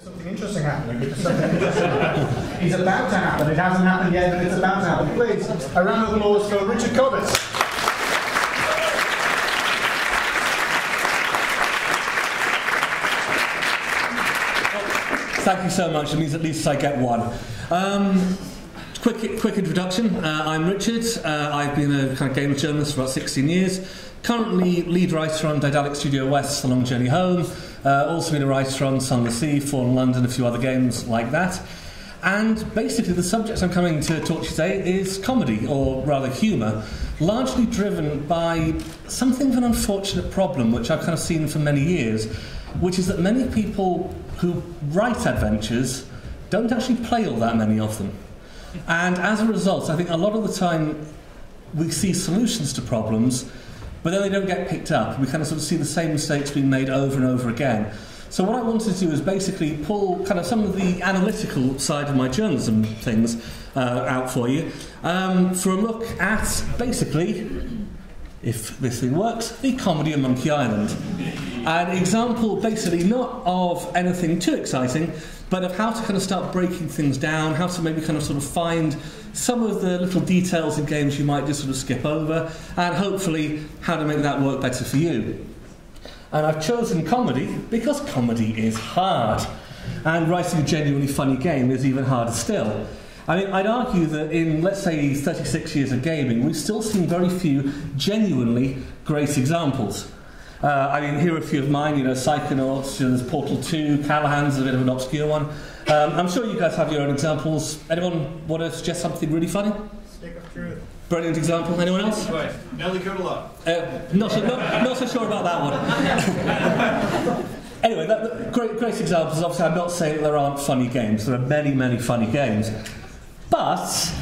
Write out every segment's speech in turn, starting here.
Something interesting happening, because something interesting is about to happen. It hasn't happened yet, but it's about to happen. Please, a round of applause for Richard Cobbett. Thank you so much. It means at least I get one. Quick introduction. I'm Richard. I've been a kind of game journalist for about 16 years. Currently lead writer on Daedalic Studio West's The Long Journey Home. Also been a writer on Sunless Sea, Fallen London, a few other games like that. And basically the subject I'm coming to talk to you today is comedy, or rather humour, largely driven by something of an unfortunate problem which I've kind of seen for many years, which is that many people who write adventures don't actually play all that many of them. And as a result, I think a lot of the time we see solutions to problems, but then they don't get picked up. We kind of sort of see the same mistakes being made over and over again. So what I wanted to do is basically pull kind of some of the analytical side of my journalism things out for you, for a look at, basically, if this thing works, the comedy of Monkey Island. An example, basically, not of anything too exciting, but of how to kind of start breaking things down, how to maybe kind of sort of find some of the little details in games you might just sort of skip over, and hopefully how to make that work better for you. And I've chosen comedy because comedy is hard, and writing a genuinely funny game is even harder still. I mean, I'd argue that in, let's say, 36 years of gaming, we've still seen very few genuinely great examples. I mean, here are a few of mine, you know, Psychonauts, you know, there's Portal 2, Callahan's a bit of an obscure one. I'm sure you guys have your own examples. Anyone want to suggest something really funny? Stick of Truth. Brilliant example. Anyone else? Nelly Cuddle-Up. Not so sure about that one. Anyway, great examples. Obviously, I'm not saying that there aren't funny games. There are many, many funny games. But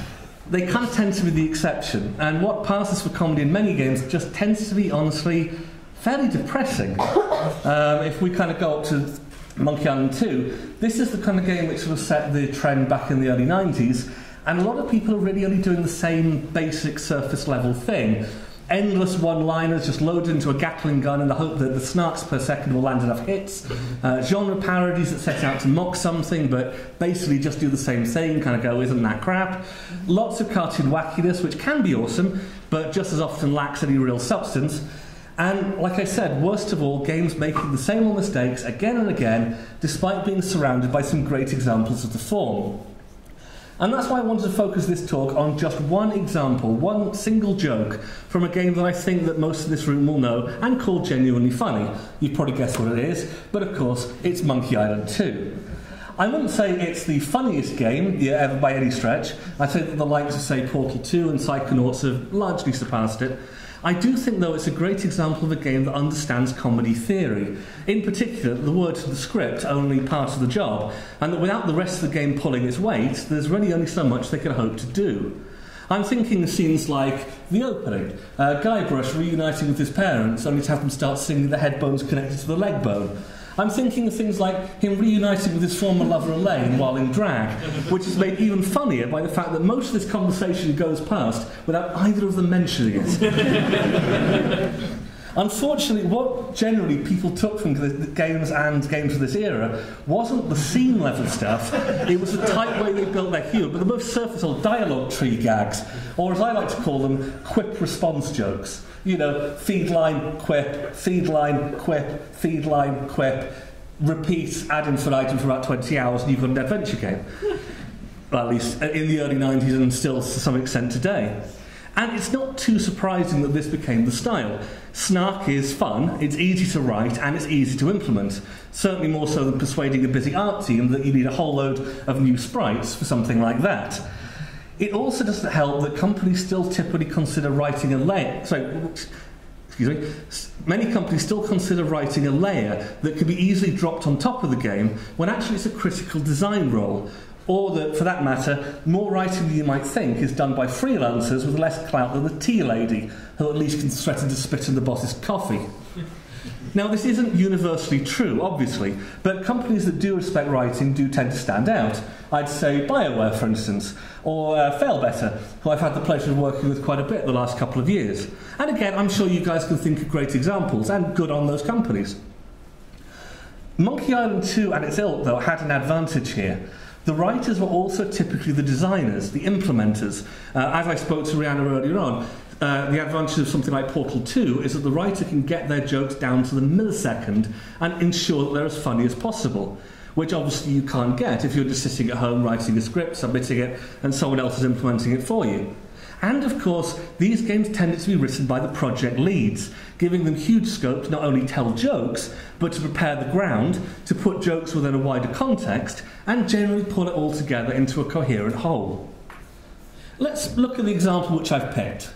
they kind of tend to be the exception. And what passes for comedy in many games just tends to be, honestly, fairly depressing. If we kind of go up to Monkey Island 2, this is the kind of game which sort of set the trend back in the early 90s, and a lot of people are really only doing the same basic surface level thing. Endless one-liners just loaded into a Gatling gun in the hope that the snarks per second will land enough hits. Genre parodies that set out to mock something but basically just do the same thing, kind of go, isn't that crap? Lots of cartoon wackiness, which can be awesome, but just as often lacks any real substance. And, like I said, worst of all, games making the same old mistakes again and again, despite being surrounded by some great examples of the form. And that's why I wanted to focus this talk on just one example, one single joke from a game that I think that most of this room will know and call genuinely funny. You've probably guessed what it is, but of course, it's Monkey Island 2. I wouldn't say it's the funniest game ever by any stretch. I'd say that the likes of, say, Portal 2 and Psychonauts have largely surpassed it. I do think, though, it's a great example of a game that understands comedy theory. In particular, the words of the script are only part of the job, and that without the rest of the game pulling its weight, there's really only so much they can hope to do. I'm thinking of scenes like the opening, Guybrush reuniting with his parents, only to have them start singing the head bone's connected to the leg bone. I'm thinking of things like him reuniting with his former lover Elaine while in drag, which is made even funnier by the fact that most of this conversation goes past without either of them mentioning it. Unfortunately, what generally people took from the games of this era wasn't the scene-level stuff, it was the tight way they built their humour, but the most surface-level dialogue tree gags, or as I like to call them, quip-response jokes. You know, feed line, quip, feed line, quip, feed line, quip, repeat ad infinitum for about 20 hours and you've got an adventure game. Well, at least in the early 90s and still to some extent today. And it's not too surprising that this became the style. Snark is fun, it's easy to write, and it's easy to implement. Certainly more so than persuading a busy art team that you need a whole load of new sprites for something like that. It also doesn't help that companies still typically consider writing a layer... Many companies still consider writing a layer that can be easily dropped on top of the game when actually it's a critical design role. Or that, for that matter, more writing than you might think is done by freelancers with less clout than the tea lady, who at least can threaten to spit in the boss's coffee. Now, this isn't universally true, obviously, but companies that do respect writing do tend to stand out. I'd say BioWare, for instance, or Failbetter, who I've had the pleasure of working with quite a bit the last couple of years. And again, I'm sure you guys can think of great examples, and good on those companies. Monkey Island 2 and its ilk, though, had an advantage here. The writers were also typically the designers, the implementers. As I spoke to Rihanna earlier on, the advantage of something like Portal 2 is that the writer can get their jokes down to the millisecond and ensure that they're as funny as possible, which obviously you can't get if you're just sitting at home writing a script, submitting it, and someone else is implementing it for you. And of course, these games tended to be written by the project leads, giving them huge scope to not only tell jokes, but to prepare the ground, to put jokes within a wider context, and generally pull it all together into a coherent whole. Let's look at the example which I've picked.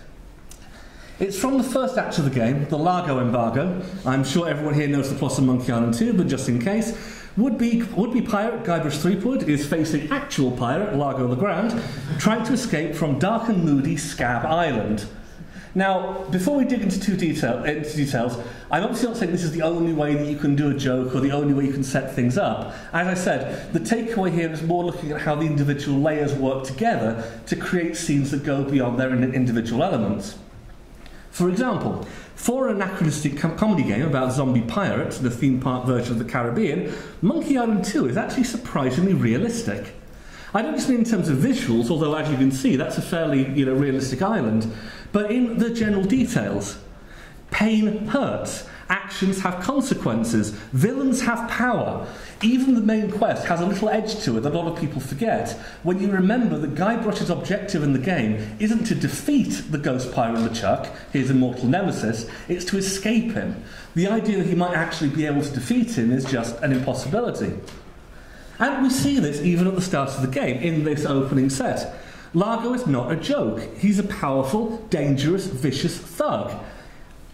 It's from the first act of the game, the Largo embargo. I'm sure everyone here knows the plot of Monkey Island 2, but just in case, would-be pirate Guybrush Threepwood is facing actual pirate Largo the Grand, trying to escape from dark and moody Scab Island. Now, before we dig into details, I'm obviously not saying this is the only way that you can do a joke or the only way you can set things up. As I said, the takeaway here is more looking at how the individual layers work together to create scenes that go beyond their individual elements. For example, for an anachronistic comedy game about zombie pirates in a theme park version of the Caribbean, Monkey Island 2 is actually surprisingly realistic. I don't just mean in terms of visuals, although as you can see, that's a fairly realistic island, but in the general details. Pain hurts. Actions have consequences. Villains have power. Even the main quest has a little edge to it that a lot of people forget when you remember that Guybrush's objective in the game isn't to defeat the ghost pirate LeChuck, his immortal nemesis, it's to escape him. The idea that he might actually be able to defeat him is just an impossibility. And we see this even at the start of the game, in this opening set. Largo is not a joke. He's a powerful, dangerous, vicious thug.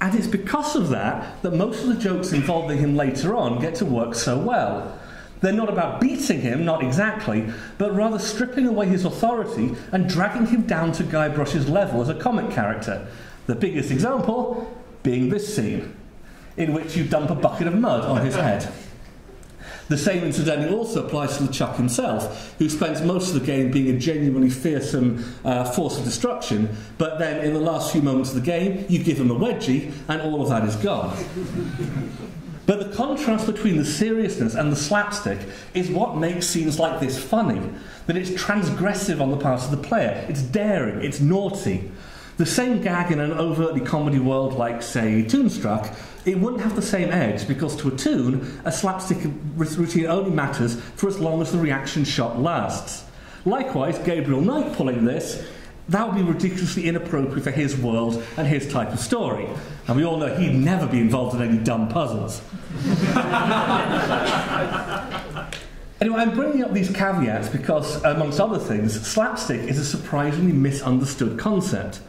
And it's because of that that most of the jokes involving him later on get to work so well. They're not about beating him, not exactly, but rather stripping away his authority and dragging him down to Guybrush's level as a comic character. The biggest example being this scene, in which you dump a bucket of mud on his head. The same, incidentally, also applies to LeChuck himself, who spends most of the game being a genuinely fearsome force of destruction, but then in the last few moments of the game, you give him a wedgie, and all of that is gone. But the contrast between the seriousness and the slapstick is what makes scenes like this funny, that it's transgressive on the part of the player, it's daring, it's naughty. The same gag in an overtly comedy world like, say, Toonstruck, it wouldn't have the same edge because to a toon, a slapstick routine only matters for as long as the reaction shot lasts. Likewise, Gabriel Knight pulling this, that would be ridiculously inappropriate for his world and his type of story. And we all know he'd never be involved in any dumb puzzles. Anyway, I'm bringing up these caveats because, amongst other things, slapstick is a surprisingly misunderstood concept.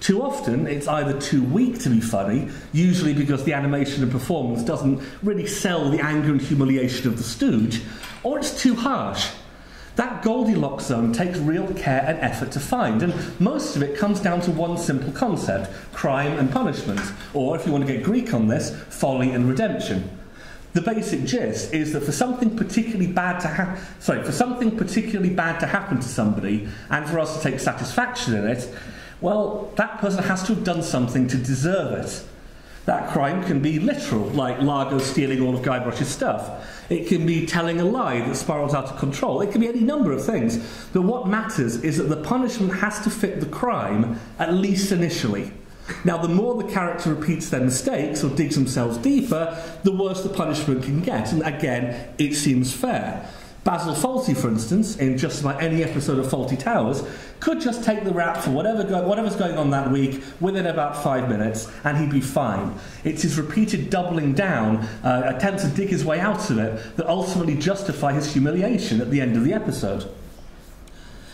Too often, it's either too weak to be funny, usually because the animation and performance doesn't really sell the anger and humiliation of the stooge, or it's too harsh. That Goldilocks zone takes real care and effort to find, and most of it comes down to one simple concept: crime and punishment, or, if you want to get Greek on this, folly and redemption. The basic gist is that for something particularly bad to happen to somebody, and for us to take satisfaction in it, well, that person has to have done something to deserve it. That crime can be literal, like Largo stealing all of Guybrush's stuff. It can be telling a lie that spirals out of control. It can be any number of things. But what matters is that the punishment has to fit the crime, at least initially. Now, the more the character repeats their mistakes or digs themselves deeper, the worse the punishment can get. And again, it seems fair. Basil Fawlty, for instance, in just about any episode of Fawlty Towers, could just take the rap for whatever's going on that week within about 5 minutes, and he'd be fine. It's his repeated doubling down, attempts to dig his way out of it, that ultimately justify his humiliation at the end of the episode.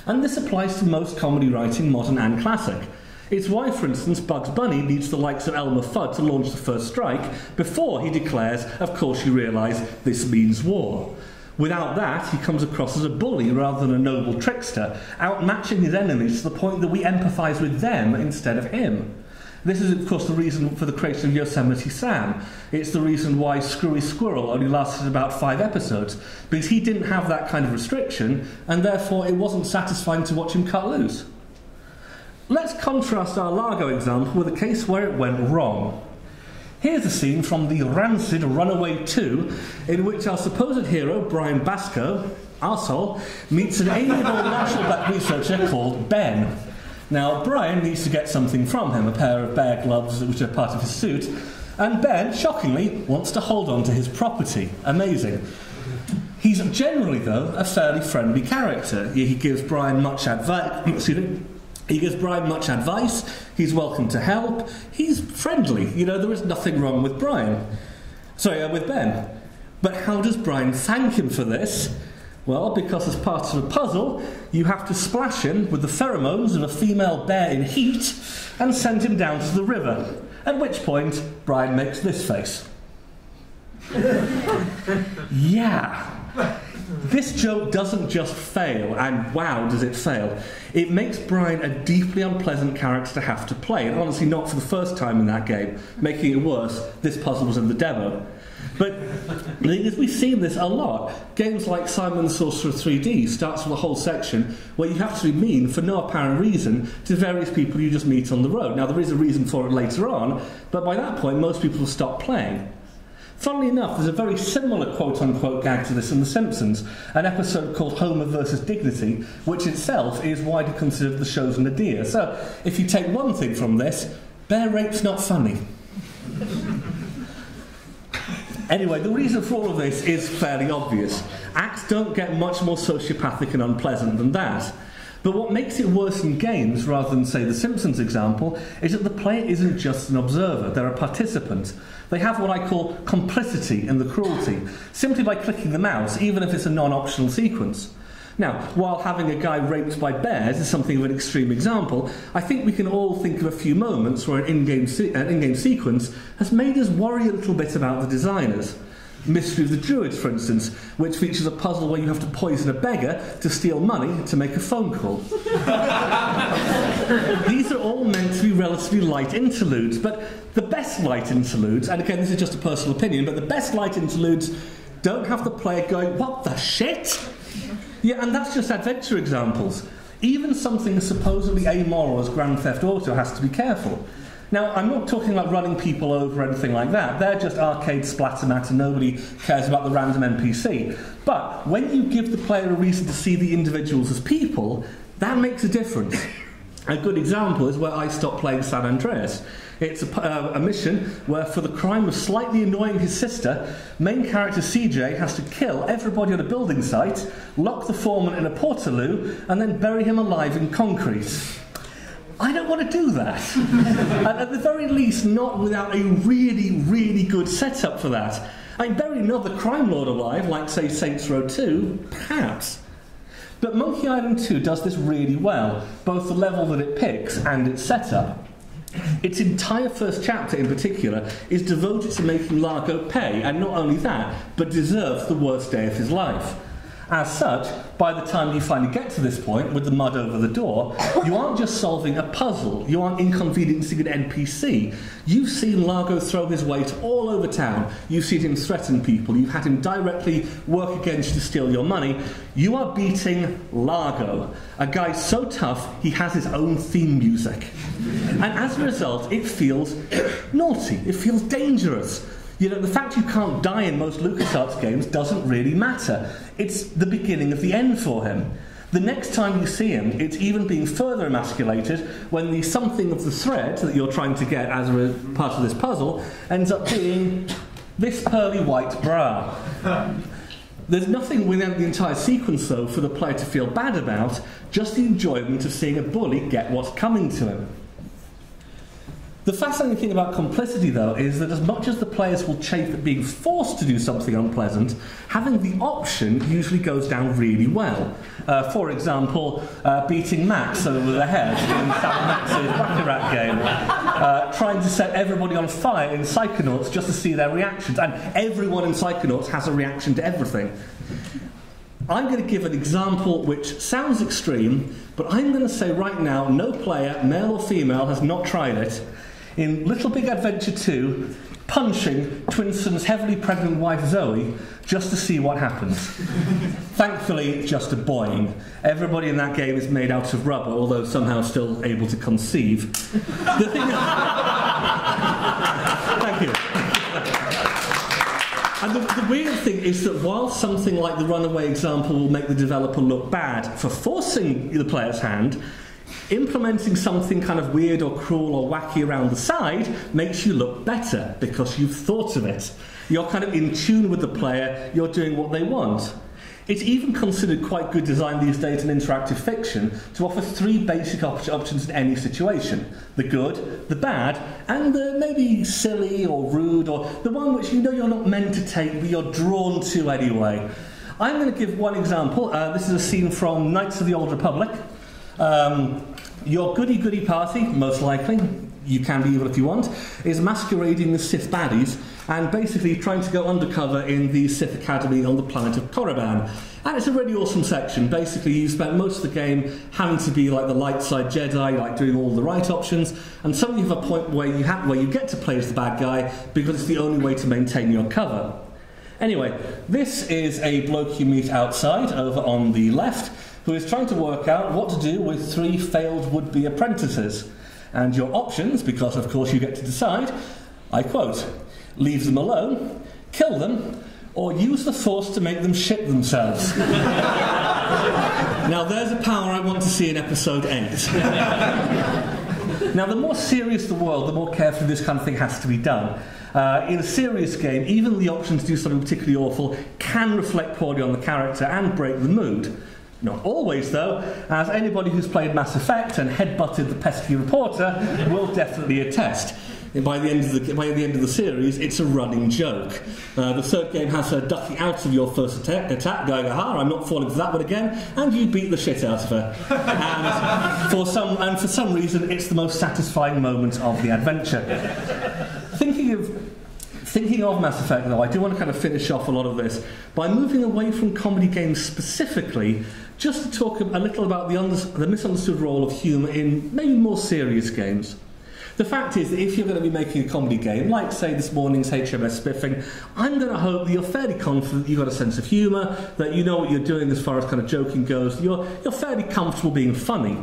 And this applies to most comedy writing, modern and classic. It's why, for instance, Bugs Bunny needs the likes of Elmer Fudd to launch the first strike before he declares, "Of course you realise this means war." Without that, he comes across as a bully rather than a noble trickster, outmatching his enemies to the point that we empathise with them instead of him. This is, of course, the reason for the creation of Yosemite Sam. It's the reason why Screwy Squirrel only lasted about 5 episodes, because he didn't have that kind of restriction, and therefore it wasn't satisfying to watch him cut loose. Let's contrast our Largo example with a case where it went wrong. here's a scene from the rancid Runaway 2, in which our supposed hero, Brian Basco, arsehole, meets an amiable national researcher called Ben. Now, Brian needs to get something from him, a pair of bear gloves which are part of his suit, and Ben, shockingly, wants to hold on to his property. Amazing. He's generally, though, a fairly friendly character. He gives Brian much advice. He gives Brian much advice. He's welcome to help. He's friendly. You know, there is nothing wrong with with Ben. But how does Brian thank him for this? Well, because as part of a puzzle, you have to splash him with the pheromones of a female bear in heat and send him down to the river. At which point, Brian makes this face. Yeah. This joke doesn't just fail, and wow, does it fail. It makes Brian a deeply unpleasant character to have to play, and honestly not for the first time in that game. Making it worse, this puzzle was in the demo. But the thing is, we've seen this a lot. Games like Simon the Sorcerer 3D starts with a whole section where you have to be mean for no apparent reason to various people you just meet on the road. Now, there is a reason for it later on, but by that point, most people have stopped playing. Funnily enough, there's a very similar quote-unquote gag to this in The Simpsons, an episode called Homer versus Dignity, which itself is widely considered the show's nadir. So, if you take one thing from this, bear rape's not funny. Anyway, the reason for all of this is fairly obvious. Acts don't get much more sociopathic and unpleasant than that. But what makes it worse in games, rather than, say, the Simpsons example, is that the player isn't just an observer, they're a participant. They have what I call complicity in the cruelty, simply by clicking the mouse, even if it's a non-optional sequence. Now, while having a guy raped by bears is something of an extreme example, I think we can all think of a few moments where an in-game sequence has made us worry a little bit about the designers. Mystery of the Druids, for instance, which features a puzzle where you have to poison a beggar to steal money to make a phone call. These are all meant to be relatively light interludes, but the best light interludes, and again this is just a personal opinion, but the best light interludes don't have the player going, what the shit? Yeah, and that's just adventure examples. Even something as supposedly amoral as Grand Theft Auto has to be careful. Now, I'm not talking about running people over or anything like that. They're just arcade splatter matter. Nobody cares about the random NPC. But when you give the player a reason to see the individuals as people, that makes a difference. A good example is where I stopped playing San Andreas. It's a mission where, for the crime of slightly annoying his sister, main character CJ has to kill everybody on a building site, lock the foreman in a portaloo, and then bury him alive in concrete. I don't want to do that. And at the very least, not without a really, really good setup for that. I mean, bury another crime lord alive, like, say, Saints Row 2, perhaps. But Monkey Island 2 does this really well, both the level that it picks and its setup. Its entire first chapter, in particular, is devoted to making Largo pay, and not only that, but deserves the worst day of his life. As such, by the time you finally get to this point, with the mud over the door, you aren't just solving a puzzle, you aren't inconveniencing an NPC. You've seen Largo throw his weight all over town, you've seen him threaten people, you've had him directly work against you to steal your money. You are beating Largo, a guy so tough he has his own theme music. And as a result, it feels naughty, it feels dangerous. You know, the fact you can't die in most LucasArts games doesn't really matter. It's the beginning of the end for him. The next time you see him, it's even being further emasculated when the something of the thread that you're trying to get as a part of this puzzle ends up being this pearly white bra. There's nothing within the entire sequence, though, for the player to feel bad about, just the enjoyment of seeing a bully get what's coming to him. The fascinating thing about complicity, though, is that as much as the players will chafe at being forced to do something unpleasant, having the option usually goes down really well. For example, beating Max over the head in Sam Max's Baccarat game, trying to set everybody on fire in Psychonauts just to see their reactions, and everyone in Psychonauts has a reaction to everything. I'm going to give an example which sounds extreme, but I'm going to say right now, no player, male or female, has not tried it. In Little Big Adventure 2, punching Twinston's heavily pregnant wife Zoe just to see what happens. Thankfully, just a boing. Everybody in that game is made out of rubber, although somehow still able to conceive. The thing is... Thank you. And the weird thing is that while something like the runaway example will make the developer look bad for forcing the player's hand, implementing something kind of weird or cruel or wacky around the side makes you look better because you've thought of it. You're kind of in tune with the player, you're doing what they want. It's even considered quite good design these days in interactive fiction to offer 3 basic options in any situation. The good, the bad, and the maybe silly or rude, or the one which you know you're not meant to take but you're drawn to anyway. I'm going to give one example. This is a scene from Knights of the Old Republic. Your goody-goody party, most likely, you can be evil if you want, is masquerading as Sith baddies and basically trying to go undercover in the Sith Academy on the planet of Korriban. And it's a really awesome section. Basically, you spent most of the game having to be like the light side Jedi, like doing all the right options, and suddenly you have a point where you get to play as the bad guy because it's the only way to maintain your cover. Anyway, this is a bloke you meet outside, over on the left, who is trying to work out what to do with 3 failed would-be apprentices. And your options, because of course you get to decide, I quote, leave them alone, kill them, or use the Force to make them shit themselves. Now there's a power I want to see in episode 8. Now the more serious the world, the more carefully this kind of thing has to be done. In a serious game, even the option to do something particularly awful can reflect poorly on the character and break the mood. Not always, though, as anybody who's played Mass Effect and headbutted the pesky reporter will definitely attest. And by the end of the series, it's a running joke. The third game has her ducking out of your first attack, going, aha, I'm not falling for that one again, and you beat the shit out of her. And for some reason, it's the most satisfying moment of the adventure. Thinking of Mass Effect, though, I do want to kind of finish off a lot of this by moving away from comedy games specifically, just to talk a little about the misunderstood role of humour in maybe more serious games. The fact is that if you're going to be making a comedy game, like, say, this morning's HMS Spiffing, I'm going to hope that you're fairly confident you've got a sense of humour, that you know what you're doing as far as kind of joking goes, you're fairly comfortable being funny.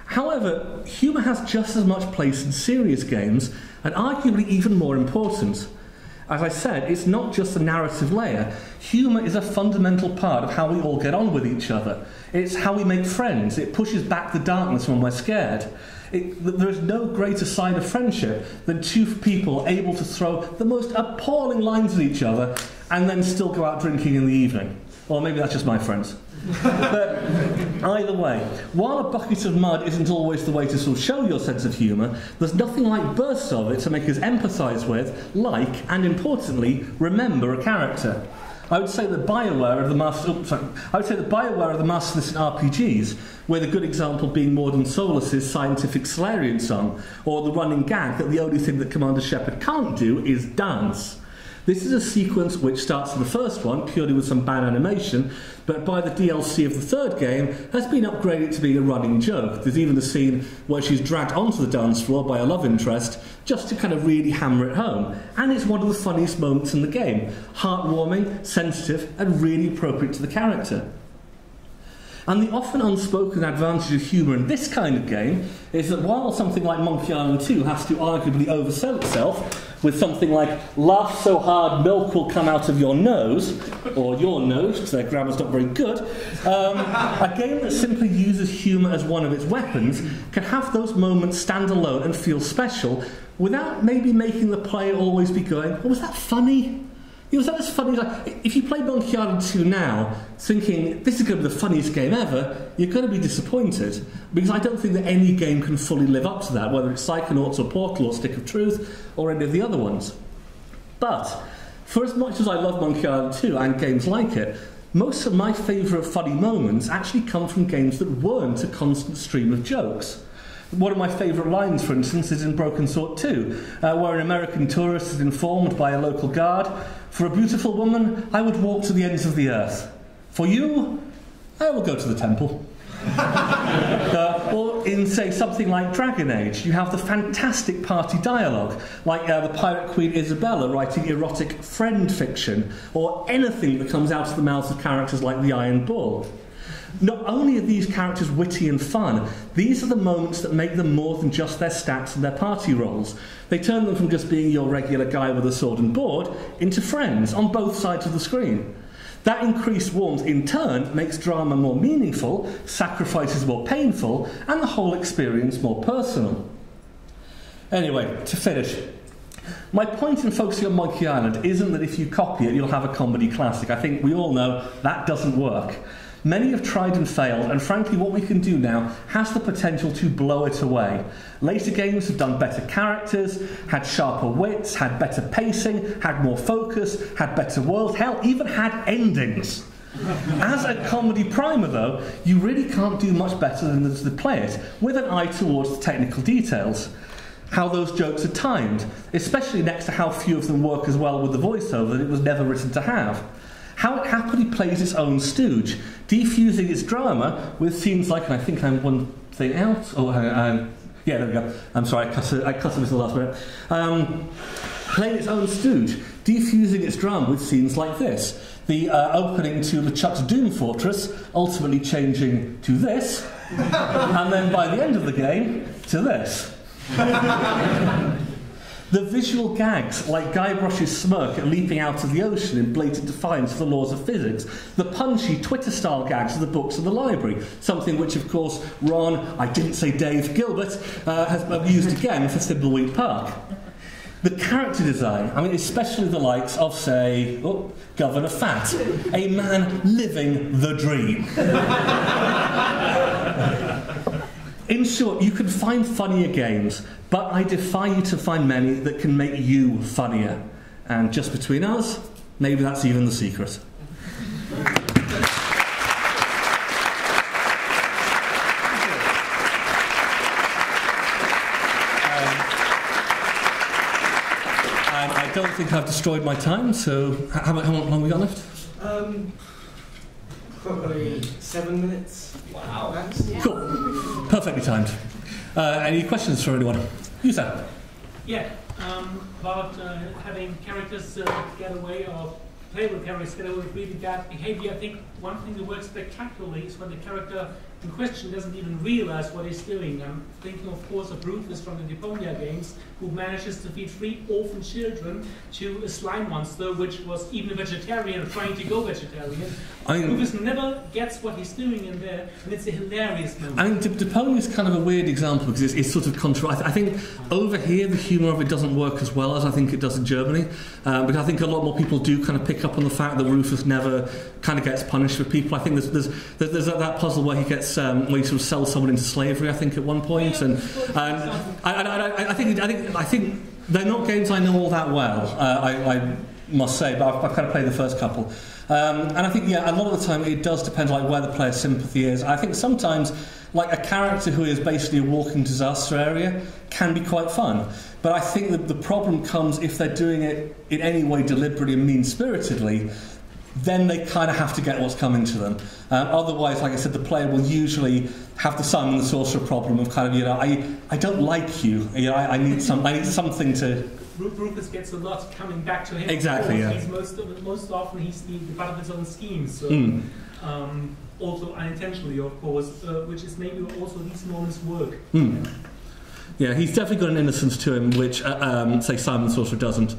However, humour has just as much place in serious games, and arguably even more important. As I said, it's not just a narrative layer. Humour is a fundamental part of how we all get on with each other. It's how we make friends. It pushes back the darkness when we're scared. There is no greater sign of friendship than 2 people able to throw the most appalling lines at each other and then still go out drinking in the evening. Or maybe that's just my friends. But either way, while a bucket of mud isn't always the way to sort of show your sense of humour, there's nothing like bursts of it to make us empathise with, like, and importantly, remember a character. I would say that BioWare are the masters in RPGs, with a good example being Mordant Solus's Scientific Solarian song, or the running gag that the only thing that Commander Shepard can't do is dance. This is a sequence which starts in the first one, purely with some bad animation, but by the DLC of the third game, has been upgraded to being a running joke. There's even a scene where she's dragged onto the dance floor by a love interest, just to kind of really hammer it home. And it's one of the funniest moments in the game. Heartwarming, sensitive, and really appropriate to the character. And the often unspoken advantage of humour in this kind of game is that while something like Monkey Island 2 has to arguably oversell itself with something like laugh so hard milk will come out of your nose, or your nose, because their grammar's not very good, a game that simply uses humour as one of its weapons can have those moments stand alone and feel special without maybe making the player always be going, oh, was that funny? Was that as funny? Like, if you play Monkey Island 2 now, thinking this is going to be the funniest game ever, you're going to be disappointed. Because I don't think that any game can fully live up to that, whether it's Psychonauts or Portal or Stick of Truth or any of the other ones. But, for as much as I love Monkey Island 2 and games like it, most of my favourite funny moments actually come from games that weren't a constant stream of jokes. One of my favourite lines, for instance, is in Broken Sword 2, where an American tourist is informed by a local guard, for a beautiful woman, I would walk to the ends of the earth. For you, I will go to the temple. Or in, say, something like Dragon Age, you have the fantastic party dialogue, like the pirate queen Isabella writing erotic friend fiction, or anything that comes out of the mouths of characters like the Iron Bull. Not only are these characters witty and fun, these are the moments that make them more than just their stats and their party roles. They turn them from just being your regular guy with a sword and board into friends on both sides of the screen. That increased warmth, in turn, makes drama more meaningful, sacrifices more painful, and the whole experience more personal. Anyway, to finish, my point in focusing on Monkey Island isn't that if you copy it, you'll have a comedy classic. I think we all know that doesn't work. Many have tried and failed, and frankly, what we can do now has the potential to blow it away. Later games have done better characters, had sharper wits, had better pacing, had more focus, had better worlds, hell, even had endings. As a comedy primer, though, you really can't do much better than to play it, with an eye towards the technical details. How those jokes are timed, especially next to how few of them work as well with the voiceover that it was never written to have. How it happily plays its own stooge, defusing its drama with scenes like, and I think I'm one thing out. Oh, yeah, there we go. I'm sorry, I cut it in the last minute. Playing its own stooge, defusing its drama with scenes like this. The opening to LeChuck's Doom Fortress, ultimately changing to this, and then by the end of the game, to this. The visual gags, like Guybrush's smirk at leaping out of the ocean in blatant defiance of the laws of physics. The punchy Twitter-style gags of the books in the library, something which, of course, Ron, I didn't say Dave, Gilbert, has used again for Thimbleweed Park. The character design, I mean, especially the likes of, say, Governor Fat, a man living the dream. In short, you can find funnier games, but I defy you to find many that can make you funnier. And just between us, maybe that's even the secret. And I don't think I've destroyed my time, so how long have we got left? Probably 7 minutes. Wow. Max. Cool. Perfectly timed. Any questions for anyone? You, sir? Yeah. About having characters get away, or playable characters get away with really bad behavior. I think one thing that works spectacularly is when the character in question doesn't even realize what he's doing. I'm thinking, of course, of Rufus from the Deponia games, who manages to feed 3 orphan children to a slime monster, which was even a vegetarian trying to go vegetarian. Rufus never gets what he's doing in there, and it's a hilarious moment. I mean, Deponia is kind of a weird example because it's sort of I think over here the humour of it doesn't work as well as I think it does in Germany, because I think a lot more people do kind of pick up on the fact that Rufus never kind of gets punished for people. I think there's that puzzle where he gets where he sort of sells someone into slavery, I think, at one point, and I think they're not games I know all that well. I must say, but I've kind of played the first couple. And I think, yeah, a lot of the time it does depend like where the player's sympathy is. I think sometimes, like a character who is basically a walking disaster area can be quite fun. But I think that the problem comes if they're doing it in any way deliberately and mean-spiritedly, then they kind of have to get what's coming to them. Otherwise, like I said, the player will usually have the son and the sorcerer problem of kind of, you know, I don't like you. You know, I need something to. Rufus gets a lot coming back to him. Exactly. Yeah. He's most often he's the butt of his own schemes. So, also unintentionally, of course, which is maybe also these moments work. Mm. Yeah, he's definitely got an innocence to him, which say Simon the Sorcerer doesn't.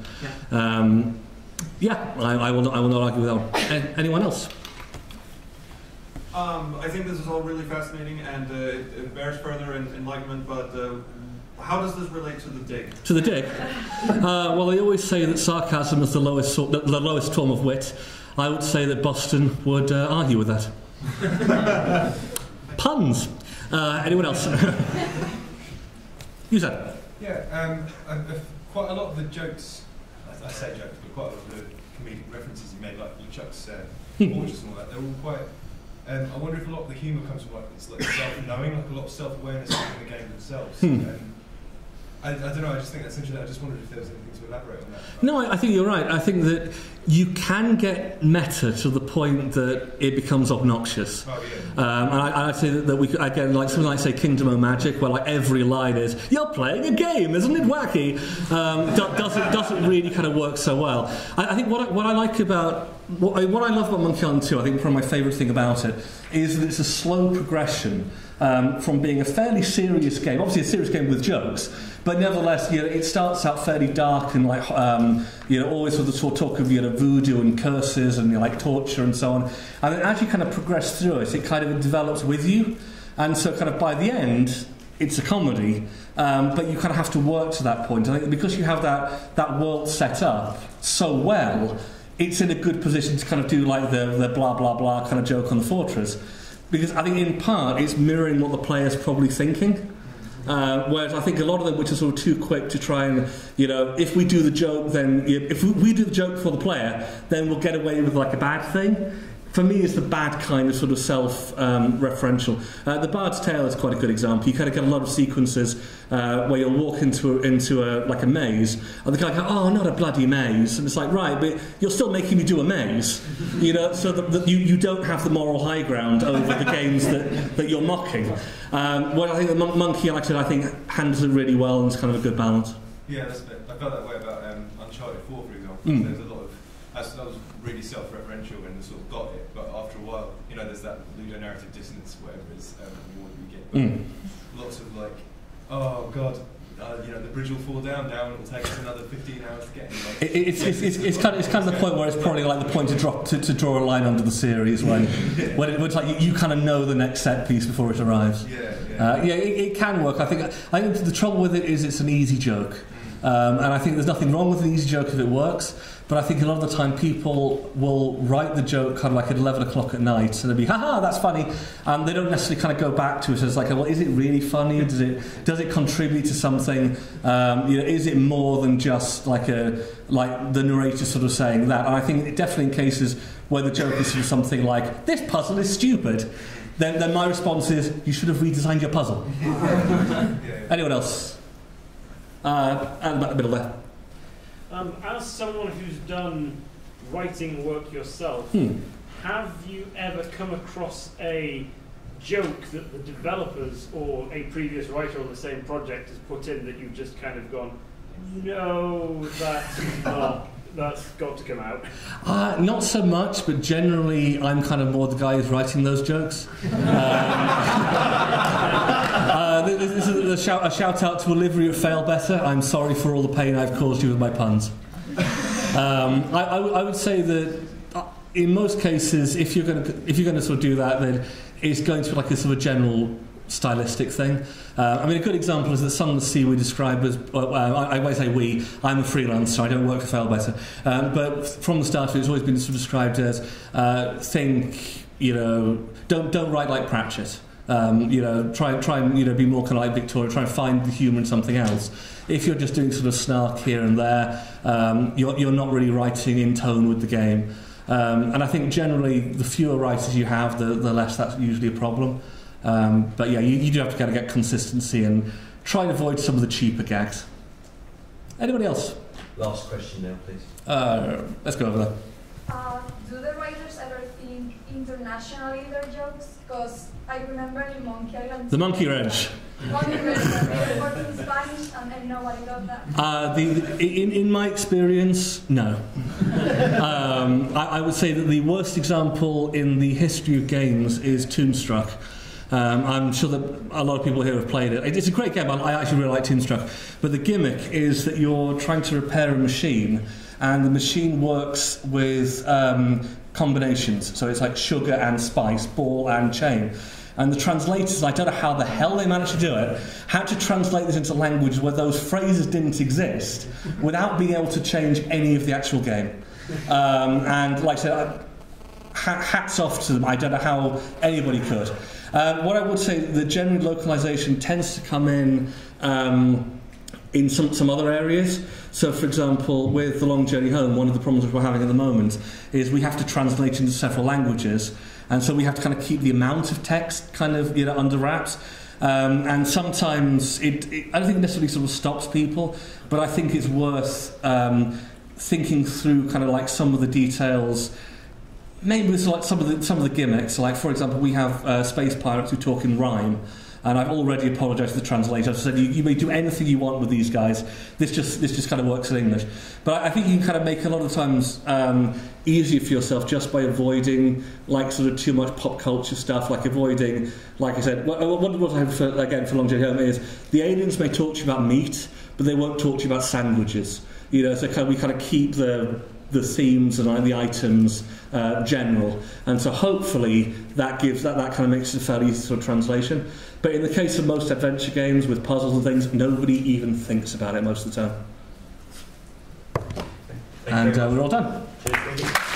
Yeah. I will not argue with that one. Anyone else? I think this is all really fascinating and it bears further enlightenment, but how does this relate to the dig? To the dig? Well, they always say that sarcasm is the lowest form of wit. I would say that Boston would argue with that. Puns. Anyone else? You said. Yeah, quite a lot of the jokes, I say jokes, but quite a lot of the comedic references you made, like Chuck's gorgeous and all that, they're all quite. I wonder if a lot of the humour comes from it's like self-knowing, like a lot of self-awareness in the game themselves. I don't know, I just think that's interesting. I just wondered if there was anything to elaborate on that. No, I think you're right. I think that you can get meta to the point that it becomes obnoxious. Oh, yeah. And I'd say that we could, again, like something like, say, Kingdom of Magic, where like every line is, "You're playing a game, isn't it wacky?" Doesn't really kind of work so well. I think what I like about what I love about Monkey Island 2, I think probably my favourite thing about it, is that it's a slow progression from being a fairly serious game, obviously a serious game with jokes, but nevertheless, it starts out fairly dark and like, always with the sort of talk of voodoo and curses and like torture and so on. And then as you kind of progress through it, it kind of develops with you, and so kind of by the end, it's a comedy, but you kind of have to work to that point. I think because you have that world set up so well, it's in a good position to kind of do like the blah blah blah kind of joke on the fortress, because I think in part it's mirroring what the player's probably thinking. Whereas I think a lot of them, which are sort of too quick to try and, if we do the joke, then if we do the joke for the player, then we'll get away with like a bad thing. For me, it's the bad kind of sort of self-referential. The Bard's Tale is quite a good example. You kind of get a lot of sequences where you'll walk into a maze, and the guy goes, "Oh, not a bloody maze," and it's like, right, but you're still making me do a maze, so that you don't have the moral high ground over the games that you're mocking. Well, I think the Monkey, like I said, I think handles it really well, and it's kind of a good balance. Yeah, that's a bit. I felt that way about Uncharted 4, for example. There's a lot of that was really self-referential and sort of got it, but after a while, there's that ludonarrative dissonance, whatever it is you want to get. Lots of like, oh god, the bridge will fall down now, and it will take us another 15 hours to get in. It's kind of the point where it's probably like the point to draw a line under the series when it's like you kind of know the next set piece before it arrives. It can work. I think the trouble with it is it's an easy joke. And I think there's nothing wrong with an easy joke if it works, but I think a lot of the time people will write the joke kind of like at 11 o'clock at night, and they'll be, haha, that's funny, and they don't necessarily kind of go back to it as like, well, is it really funny? Does it contribute to something? Is it more than just like the narrator sort of saying that? And I think definitely in cases where the joke is sort of something like, this puzzle is stupid, then my response is, you should have redesigned your puzzle. Anyone else? And about the middle there. As someone who's done writing work yourself, have you ever come across a joke that the developers or a previous writer on the same project has put in that you've just kind of gone, no, that's got to come out? Not so much, but generally I'm kind of more the guy who's writing those jokes. This is a shout out to Olivia at Fail Better. I'm sorry for all the pain I've caused you with my puns. I would say that in most cases, if you're going to sort of do that, then it's going to be like a sort of general stylistic thing. A good example is that Sunless Sea we describe as, I won't say we, I'm a freelancer, I don't work for Fail Better, but from the start it's always been sort of described as don't write like Pratchett. Try and be more kind of like Victoria, try and find the humour in something else. If you're just doing sort of snark here and there, you're not really writing in tone with the game. And I think generally the fewer writers you have, the less that's usually a problem. But yeah, you do have to kind of get consistency and try and avoid some of the cheaper gags. Anybody else? Last question now, please. Let's go over there. Do the writers ever think internationally their jokes? Because I remember in Monkey Island... The Monkey Wrench. Monkey Wrench, they were in Spanish and nobody got that. In my experience, no. I would say that the worst example in the history of games is Toonstruck. I'm sure that a lot of people here have played it. It's a great game. I actually really like Toonstruck. But the gimmick is that you're trying to repair a machine, and the machine works with combinations. So it's like sugar and spice, ball and chain. And the translators, I don't know how the hell they managed to do it, had to translate this into language where those phrases didn't exist without being able to change any of the actual game. And like I said, hats off to them. I don't know how anybody could. What I would say, the general localization tends to come in some other areas. So, for example, with The Long Journey Home, one of the problems we're having at the moment is we have to translate into several languages, and so we have to kind of keep the amount of text kind of under wraps. And sometimes I don't think it necessarily sort of stops people, but I think it's worth thinking through kind of like some of the details. Maybe it's like some of the gimmicks. Like, for example, we have space pirates who talk in rhyme. And I've already apologised to the translator. I've said you may do anything you want with these guys. This just kind of works in English. But I think you can kind of make a lot of times easier for yourself just by avoiding like sort of too much pop culture stuff, like avoiding, like I said, what I have for, again for Long Journey Home is the aliens may talk to you about meat, but they won't talk to you about sandwiches. You know, so we kind of keep the themes and the items general, and so hopefully that gives that kind of makes it a fairly easy sort of translation. But in the case of most adventure games with puzzles and things, nobody even thinks about it most of the time. And we're all done. Cheers, thank you.